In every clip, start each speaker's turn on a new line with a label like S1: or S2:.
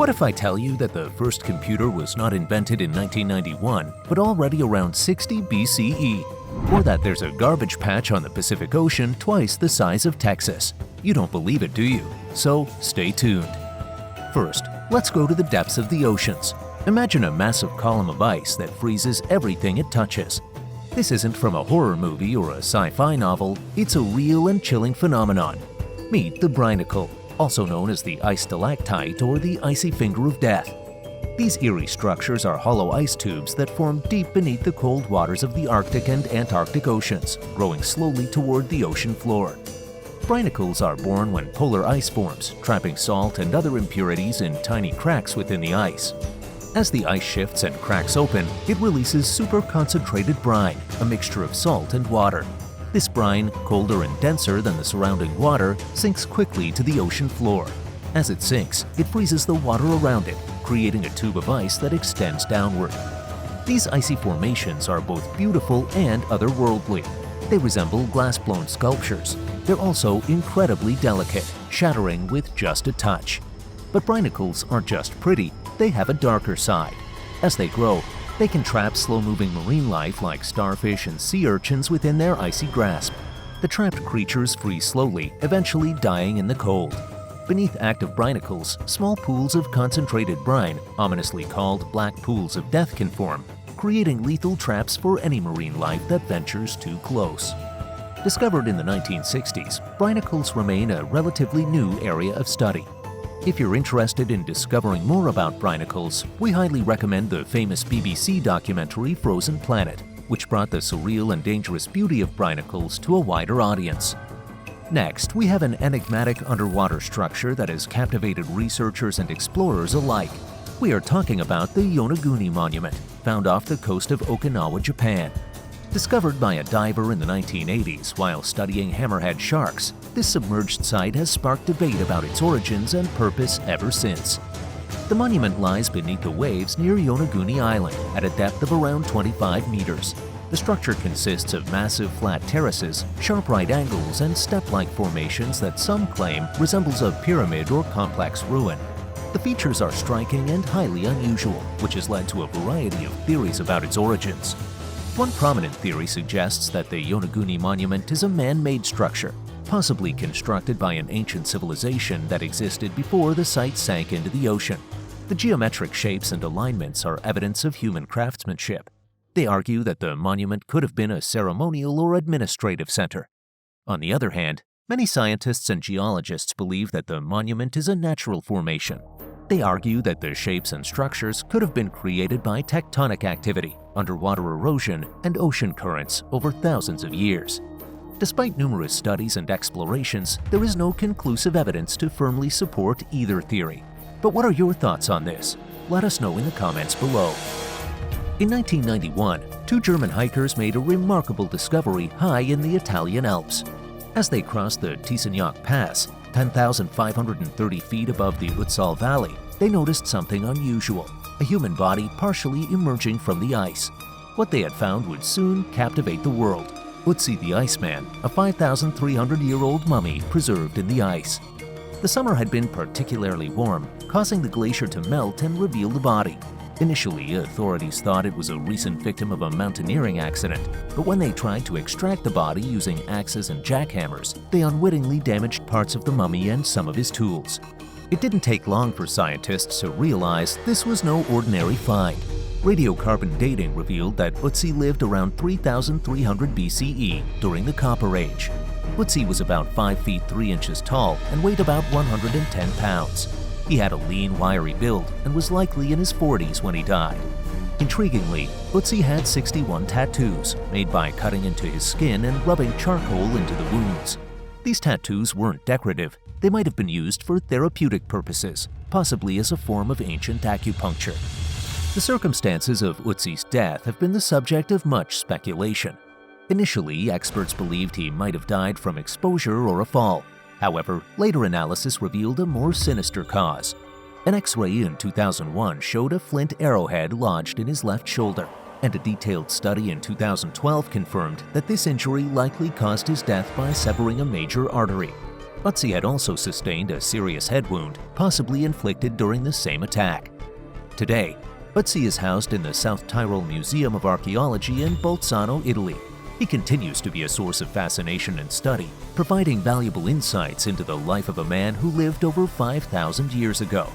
S1: What if I tell you that the first computer was not invented in 1991, but already around 60 BCE? Or that there's a garbage patch on the Pacific Ocean twice the size of Texas? You don't believe it, do you? So stay tuned. First, let's go to the depths of the oceans. Imagine a massive column of ice that freezes everything it touches. This isn't from a horror movie or a sci-fi novel, it's a real and chilling phenomenon. Meet the Brinicle, also known as the ice stalactite or the icy finger of death. These eerie structures are hollow ice tubes that form deep beneath the cold waters of the Arctic and Antarctic Oceans, growing slowly toward the ocean floor. Brinicles are born when polar ice forms, trapping salt and other impurities in tiny cracks within the ice. As the ice shifts and cracks open, it releases super-concentrated brine, a mixture of salt and water. This brine, colder and denser than the surrounding water, sinks quickly to the ocean floor. As it sinks, it freezes the water around it, creating a tube of ice that extends downward. These icy formations are both beautiful and otherworldly. They resemble glass-blown sculptures. They're also incredibly delicate, shattering with just a touch. But brinicles aren't just pretty, they have a darker side. As they grow, they can trap slow-moving marine life like starfish and sea urchins within their icy grasp. The trapped creatures freeze slowly, eventually dying in the cold. Beneath active brinicles, small pools of concentrated brine, ominously called black pools of death, can form, creating lethal traps for any marine life that ventures too close. Discovered in the 1960s, brinicles remain a relatively new area of study. If you're interested in discovering more about brinicles, we highly recommend the famous BBC documentary Frozen Planet, which brought the surreal and dangerous beauty of brinicles to a wider audience. Next, we have an enigmatic underwater structure that has captivated researchers and explorers alike. We are talking about the Yonaguni Monument, found off the coast of Okinawa, Japan. Discovered by a diver in the 1980s while studying hammerhead sharks, this submerged site has sparked debate about its origins and purpose ever since. The monument lies beneath the waves near Yonaguni Island at a depth of around 25 meters. The structure consists of massive flat terraces, sharp right angles, and step-like formations that some claim resembles a pyramid or complex ruin. The features are striking and highly unusual, which has led to a variety of theories about its origins. One prominent theory suggests that the Yonaguni Monument is a man-made structure, possibly constructed by an ancient civilization that existed before the site sank into the ocean. The geometric shapes and alignments are evidence of human craftsmanship. They argue that the monument could have been a ceremonial or administrative center. On the other hand, many scientists and geologists believe that the monument is a natural formation. They argue that the shapes and structures could have been created by tectonic activity, underwater erosion, and ocean currents over thousands of years. Despite numerous studies and explorations, there is no conclusive evidence to firmly support either theory. But what are your thoughts on this? Let us know in the comments below. In 1991, two German hikers made a remarkable discovery high in the Italian Alps. As they crossed the Tisignac Pass, 10,530 feet above the Ötzi Valley, they noticed something unusual, a human body partially emerging from the ice. What they had found would soon captivate the world. Ötzi the Iceman, a 5,300-year-old mummy preserved in the ice. The summer had been particularly warm, causing the glacier to melt and reveal the body. Initially, authorities thought it was a recent victim of a mountaineering accident, but when they tried to extract the body using axes and jackhammers, they unwittingly damaged parts of the mummy and some of his tools. It didn't take long for scientists to realize this was no ordinary find. Radiocarbon dating revealed that Ötzi lived around 3,300 BCE during the Copper Age. Ötzi was about 5 feet 3 inches tall and weighed about 110 pounds. He had a lean, wiry build and was likely in his 40s when he died. Intriguingly, Ötzi had 61 tattoos, made by cutting into his skin and rubbing charcoal into the wounds. These tattoos weren't decorative. They might have been used for therapeutic purposes, possibly as a form of ancient acupuncture. The circumstances of Ötzi's death have been the subject of much speculation. Initially, experts believed he might have died from exposure or a fall. However, later analysis revealed a more sinister cause. An X-ray in 2001 showed a flint arrowhead lodged in his left shoulder, and a detailed study in 2012 confirmed that this injury likely caused his death by severing a major artery. Ötzi had also sustained a serious head wound, possibly inflicted during the same attack. Today, Ötzi is housed in the South Tyrol Museum of Archaeology in Bolzano, Italy. He continues to be a source of fascination and study, providing valuable insights into the life of a man who lived over 5,000 years ago.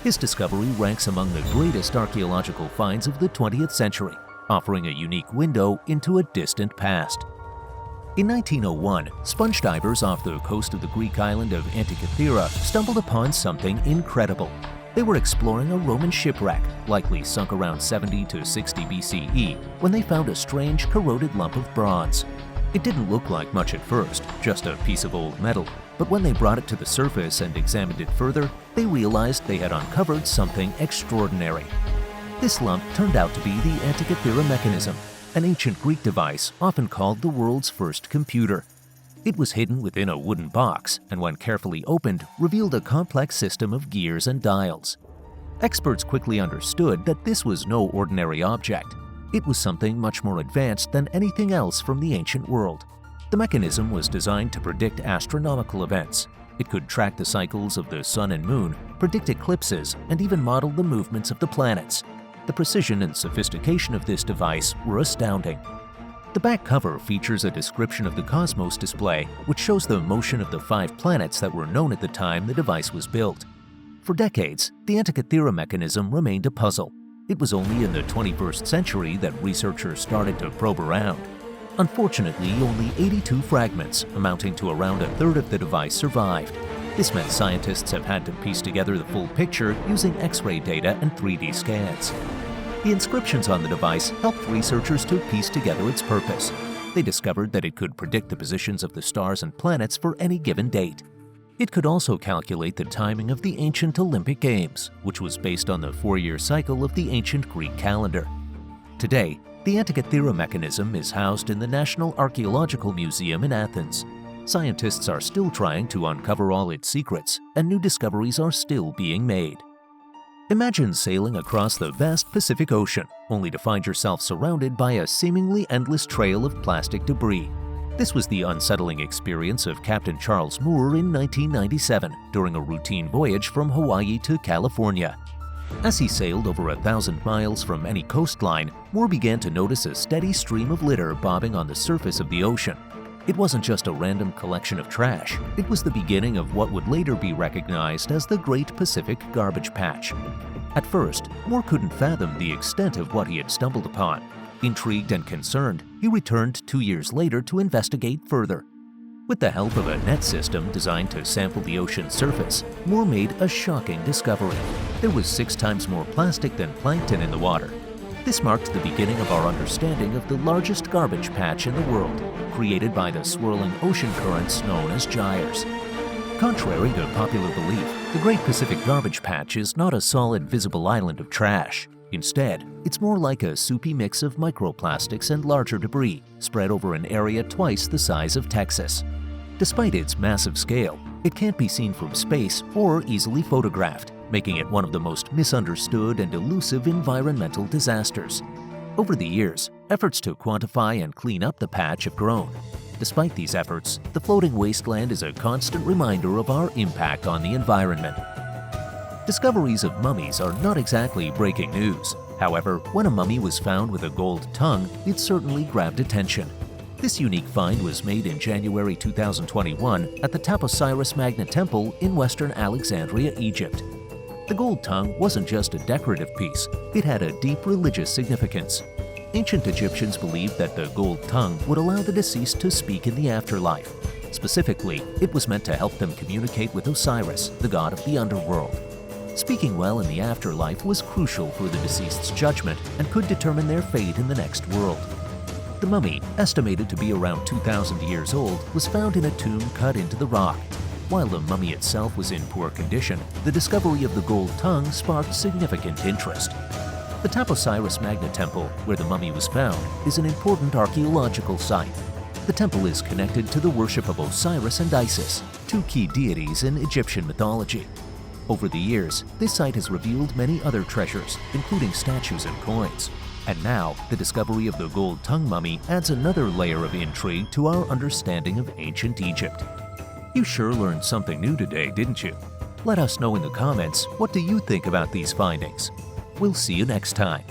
S1: His discovery ranks among the greatest archaeological finds of the 20th century, offering a unique window into a distant past. In 1901, sponge divers off the coast of the Greek island of Antikythera stumbled upon something incredible. They were exploring a Roman shipwreck, likely sunk around 70 to 60 BCE, when they found a strange corroded lump of bronze. It didn't look like much at first, just a piece of old metal, but when they brought it to the surface and examined it further, they realized they had uncovered something extraordinary. This lump turned out to be the Antikythera Mechanism, an ancient Greek device often called the world's first computer. It was hidden within a wooden box, and when carefully opened, revealed a complex system of gears and dials. Experts quickly understood that this was no ordinary object. It was something much more advanced than anything else from the ancient world. The mechanism was designed to predict astronomical events. It could track the cycles of the sun and moon, predict eclipses, and even model the movements of the planets. The precision and sophistication of this device were astounding. The back cover features a description of the cosmos display, which shows the motion of the 5 planets that were known at the time the device was built. For decades, the Antikythera mechanism remained a puzzle. It was only in the 21st century that researchers started to probe around. Unfortunately, only 82 fragments, amounting to around a third of the device, survived. This meant scientists have had to piece together the full picture using X-ray data and 3D scans. The inscriptions on the device helped researchers to piece together its purpose. They discovered that it could predict the positions of the stars and planets for any given date. It could also calculate the timing of the ancient Olympic Games, which was based on the 4-year cycle of the ancient Greek calendar. Today, the Antikythera mechanism is housed in the National Archaeological Museum in Athens. Scientists are still trying to uncover all its secrets, and new discoveries are still being made. Imagine sailing across the vast Pacific Ocean, only to find yourself surrounded by a seemingly endless trail of plastic debris. This was the unsettling experience of Captain Charles Moore in 1997 during a routine voyage from Hawaii to California. As he sailed over 1,000 miles from any coastline, Moore began to notice a steady stream of litter bobbing on the surface of the ocean. It wasn't just a random collection of trash. It was the beginning of what would later be recognized as the Great Pacific Garbage Patch. At first, Moore couldn't fathom the extent of what he had stumbled upon. Intrigued and concerned, he returned 2 years later to investigate further. With the help of a net system designed to sample the ocean's surface, Moore made a shocking discovery. There was 6 times more plastic than plankton in the water. This marked the beginning of our understanding of the largest garbage patch in the world, created by the swirling ocean currents known as gyres. Contrary to popular belief, the Great Pacific Garbage Patch is not a solid, visible island of trash. Instead, it's more like a soupy mix of microplastics and larger debris spread over an area twice the size of Texas. Despite its massive scale, it can't be seen from space or easily photographed, making it one of the most misunderstood and elusive environmental disasters. Over the years, efforts to quantify and clean up the patch have grown. Despite these efforts, the floating wasteland is a constant reminder of our impact on the environment. Discoveries of mummies are not exactly breaking news. However, when a mummy was found with a gold tongue, it certainly grabbed attention. This unique find was made in January 2021 at the Taposiris Magna Temple in western Alexandria, Egypt. The gold tongue wasn't just a decorative piece, it had a deep religious significance. Ancient Egyptians believed that the gold tongue would allow the deceased to speak in the afterlife. Specifically, it was meant to help them communicate with Osiris, the god of the underworld. Speaking well in the afterlife was crucial for the deceased's judgment and could determine their fate in the next world. The mummy, estimated to be around 2,000 years old, was found in a tomb cut into the rock. While the mummy itself was in poor condition, the discovery of the gold tongue sparked significant interest. The Taposiris Magna Temple, where the mummy was found, is an important archaeological site. The temple is connected to the worship of Osiris and Isis, 2 key deities in Egyptian mythology. Over the years, this site has revealed many other treasures, including statues and coins. And now, the discovery of the gold tongue mummy adds another layer of intrigue to our understanding of ancient Egypt. You sure learned something new today, didn't you? Let us know in the comments, what do you think about these findings? We'll see you next time.